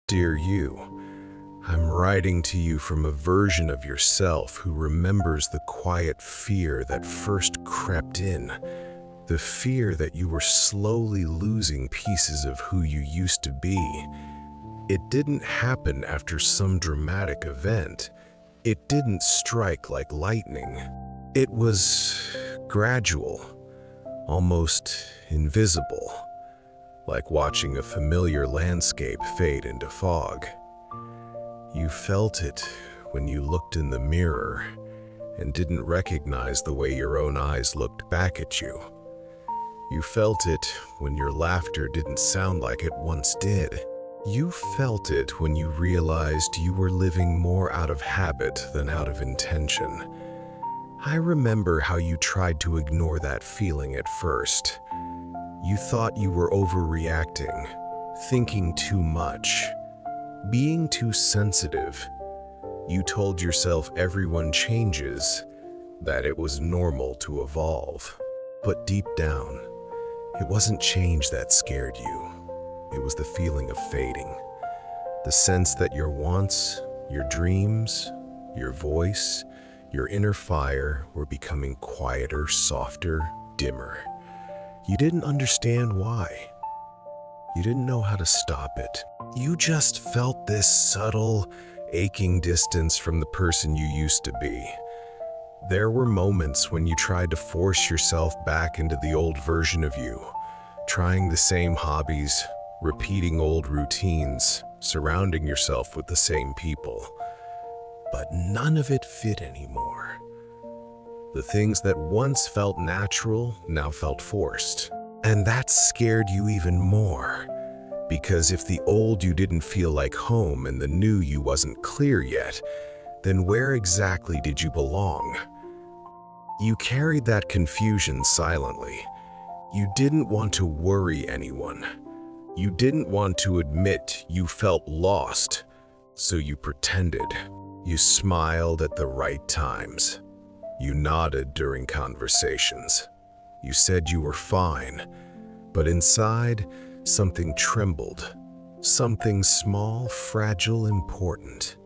Dear you, I'm writing to you from a version of yourself who remembers the quiet fear that first crept in, the fear that you were slowly losing pieces of who you used to be. It didn't happen after some dramatic event. It didn't strike like lightning. It was gradual, almost invisible, like watching a familiar landscape fade into fog. You felt it when you looked in the mirror and didn't recognize the way your own eyes looked back at you. You felt it when your laughter didn't sound like it once did. You felt it when you realized you were living more out of habit than out of intention. I remember how you tried to ignore that feeling at first. You thought you were overreacting, thinking too much, being too sensitive. You told yourself everyone changes, that it was normal to evolve. But deep down, it wasn't change that scared you. It was the feeling of fading. The sense that your wants, your dreams, your voice, your inner fire were becoming quieter, softer, dimmer. You didn't understand why. You didn't know how to stop it. You just felt this subtle, aching distance from the person you used to be. There were moments when you tried to force yourself back into the old version of you, trying the same hobbies, repeating old routines, surrounding yourself with the same people. But none of it fit anymore. The things that once felt natural now felt forced. And that scared you even more. Because if the old you didn't feel like home and the new you wasn't clear yet, then where exactly did you belong? You carried that confusion silently. You didn't want to worry anyone. You didn't want to admit you felt lost, so you pretended. You smiled at the right times. You nodded during conversations. You said you were fine, but inside, something trembled. Something small, fragile, important.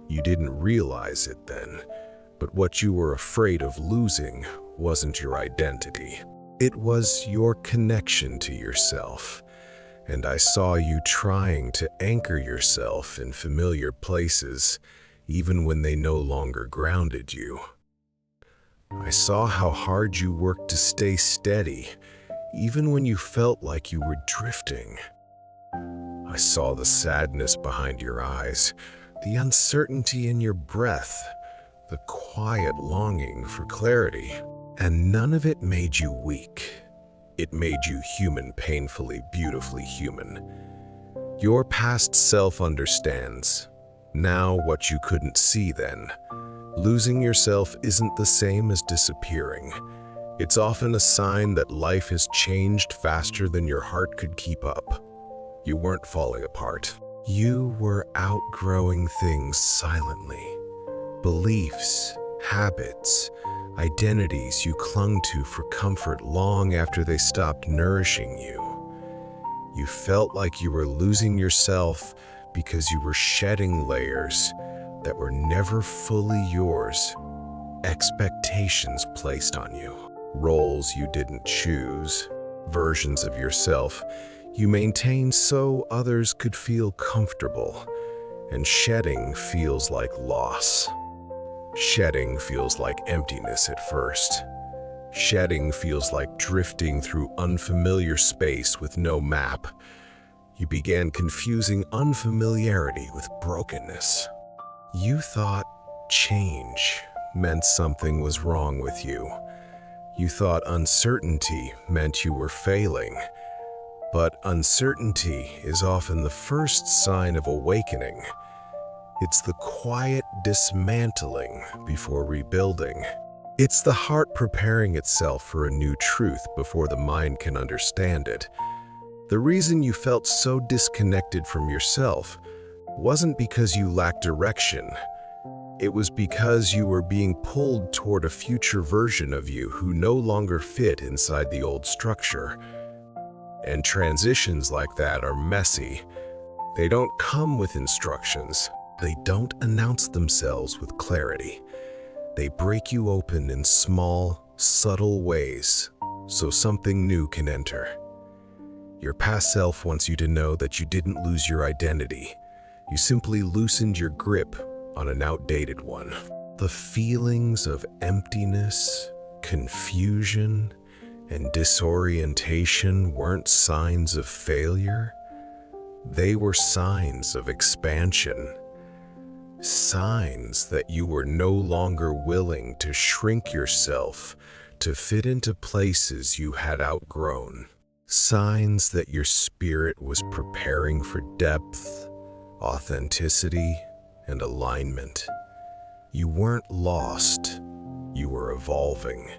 You didn't realize it then, but what you were afraid of losing wasn't your identity. It was your connection to yourself. And I saw you trying to anchor yourself in familiar places, even when they no longer grounded you. I saw how hard you worked to stay steady, even when you felt like you were drifting. I saw the sadness behind your eyes, the uncertainty in your breath, the quiet longing for clarity. And none of it made you weak. It made you human, painfully, beautifully human. Your past self understands now what you couldn't see then. Losing yourself isn't the same as disappearing. It's often a sign that life has changed faster than your heart could keep up. You weren't falling apart. You were outgrowing things silently. Beliefs, habits, identities you clung to for comfort long after they stopped nourishing you. You felt like you were losing yourself because you were shedding layers that were never fully yours, expectations placed on you, roles you didn't choose, versions of yourself you maintained so others could feel comfortable, and shedding feels like loss. Shedding feels like emptiness at first. Shedding feels like drifting through unfamiliar space with no map. You began confusing unfamiliarity with brokenness. You thought change meant something was wrong with you. You thought uncertainty meant you were failing. But uncertainty is often the first sign of awakening. It's the quiet dismantling before rebuilding. It's the heart preparing itself for a new truth before the mind can understand it. The reason you felt so disconnected from yourself wasn't because you lacked direction. It was because you were being pulled toward a future version of you who no longer fit inside the old structure. And transitions like that are messy. They don't come with instructions. They don't announce themselves with clarity. They break you open in small, subtle ways so something new can enter. Your past self wants you to know that you didn't lose your identity. You simply loosened your grip on an outdated one. The feelings of emptiness, confusion, and disorientation weren't signs of failure. They were signs of expansion. Signs that you were no longer willing to shrink yourself to fit into places you had outgrown. Signs that your spirit was preparing for depth, authenticity, and alignment. You weren't lost. You were evolving.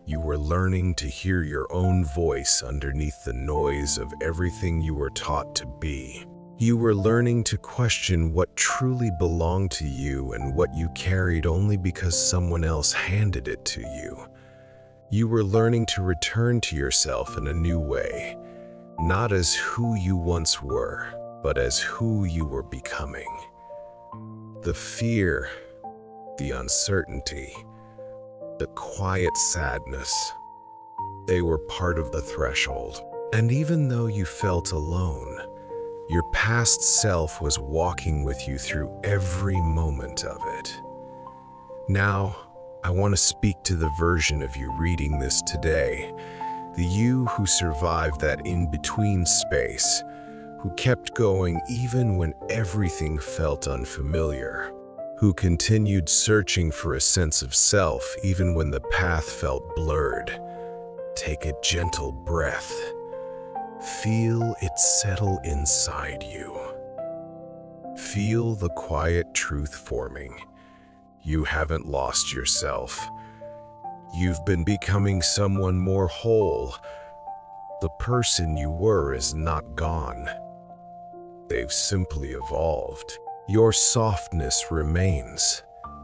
You were learning to hear your own voice underneath the noise of everything you were taught to be. You were learning to question what truly belonged to you and what you carried only because someone else handed it to you. You were learning to return to yourself in a new way, not as who you once were, but as who you were becoming. The fear, the uncertainty, the quiet sadness, they were part of the threshold. And even though you felt alone, your past self was walking with you through every moment of it. Now, I want to speak to the version of you reading this today, the you who survived that in-between space, who kept going even when everything felt unfamiliar, who continued searching for a sense of self even when the path felt blurred. Take a gentle breath. Feel it settle inside you. Feel the quiet truth forming. You haven't lost yourself. You've been becoming someone more whole. The person you were is not gone. They've simply evolved. Your softness remains.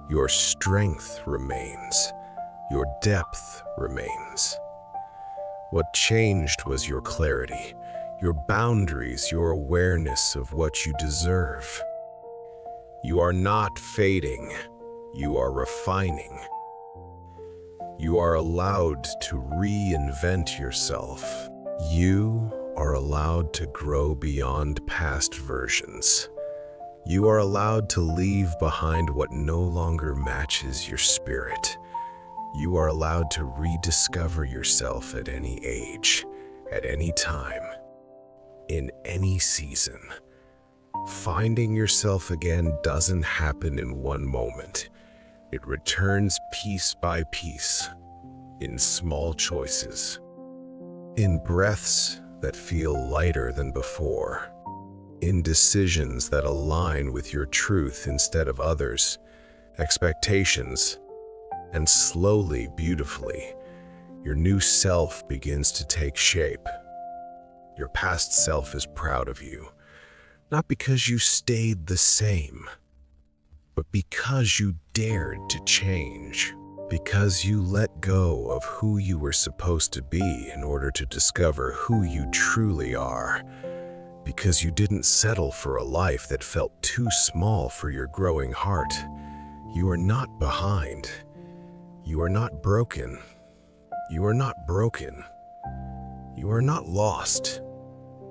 Your strength remains. Your depth remains. What changed was your clarity, your boundaries, your awareness of what you deserve. You are not fading. You are refining. You are allowed to reinvent yourself. You are allowed to grow beyond past versions. You are allowed to leave behind what no longer matches your spirit. You are allowed to rediscover yourself at any age, at any time, in any season. Finding yourself again doesn't happen in one moment. It returns piece by piece, in small choices, in breaths that feel lighter than before, in decisions that align with your truth instead of others' expectations. And slowly, beautifully, your new self begins to take shape. Your past self is proud of you, not because you stayed the same, but because you dared to change, because you let go of who you were supposed to be in order to discover who you truly are, because you didn't settle for a life that felt too small for your growing heart. You are not behind. You are not broken. You are not broken. You are not lost.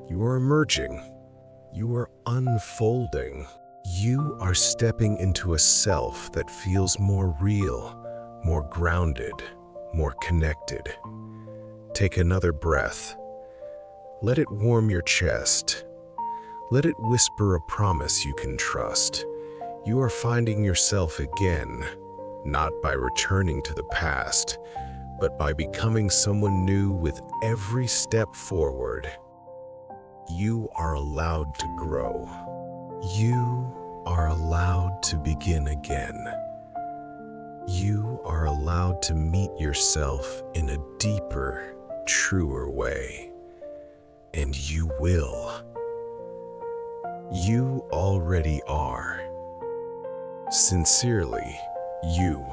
You are emerging. You are unfolding. You are stepping into a self that feels more real, more grounded, more connected. Take another breath. Let it warm your chest. Let it whisper a promise you can trust. You are finding yourself again, not by returning to the past, but by becoming someone new with every step forward. You are allowed to grow. You are allowed to begin again. You are allowed to meet yourself in a deeper, truer way. And you will. You already are. Sincerely, you.